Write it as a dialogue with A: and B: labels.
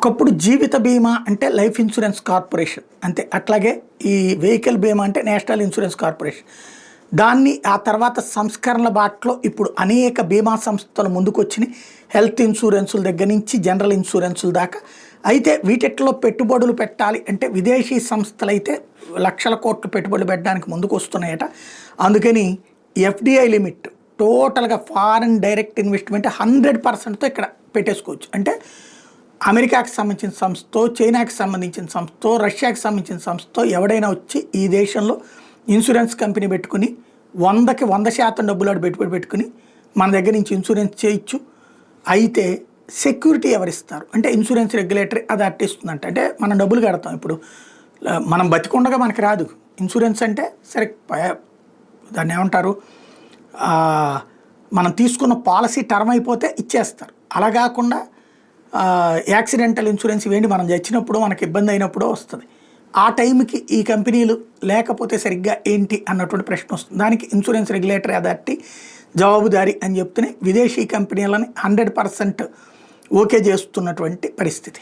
A: ఒకప్పుడు జీవిత బీమా అంటే లైఫ్ ఇన్సూరెన్స్ కార్పొరేషన్ అంతే. అట్లాగే ఈ వెహికల్ బీమా అంటే నేషనల్ ఇన్సూరెన్స్ కార్పొరేషన్. దాన్ని ఆ తర్వాత సంస్కరణల బాటలో ఇప్పుడు అనేక బీమా సంస్థలు ముందుకొచ్చినాయి. హెల్త్ ఇన్సూరెన్సుల దగ్గర నుంచి జనరల్ ఇన్సూరెన్సుల దాకా. అయితే వీటిలో పెట్టుబడులు పెట్టాలి అంటే విదేశీ సంస్థలు అయితే లక్షల కోట్లు పెట్టుబడులు పెట్టడానికి ముందుకు వస్తున్నాయట. అందుకని ఎఫ్డిఐ లిమిట్ టోటల్గా ఫారిన్ డైరెక్ట్ ఇన్వెస్ట్మెంట్ 100%తో ఇక్కడ పెట్టేసుకోవచ్చు. అంటే అమెరికాకి సంబంధించిన సంస్థ, చైనాకి సంబంధించిన సంస్థ, రష్యాకి సంబంధించిన సంస్థ ఎవడైనా వచ్చి ఈ దేశంలో ఇన్సూరెన్స్ కంపెనీ పెట్టుకుని 100కి 100% డబ్బులు పెట్టుబడి పెట్టుకుని మన దగ్గర నుంచి ఇన్సూరెన్స్ చేయొచ్చు. అయితే సెక్యూరిటీ ఎవరిస్తారు అంటే ఇన్సూరెన్స్ రెగ్యులేటరీ అది అట్టిస్తుందంట. అంటే మనం డబ్బులు కడతాం. ఇప్పుడు మనం బతికుండగా మనకి రాదు ఇన్సూరెన్స్ అంటే. సరే దాన్ని ఏమంటారు, మనం తీసుకున్న పాలసీ టర్మ్ అయిపోతే ఇచ్చేస్తారు. అలా కాకుండా యాక్సిడెంటల్ ఇన్సూరెన్స్ ఇవేంటి మనం చచ్చినప్పుడు మనకి ఇబ్బంది అయినప్పుడు వస్తుంది. ఆ టైంకి ఈ కంపెనీలు లేకపోతే సరిగ్గా ఏంటి అన్నటువంటి ప్రశ్న వస్తుంది. దానికి ఇన్సూరెన్స్ రెగ్యులేటరీ అథారిటీ జవాబుదారీ అని చెప్తూనే విదేశీ కంపెనీలని 100% ఓకే చేస్తున్నటువంటి పరిస్థితి.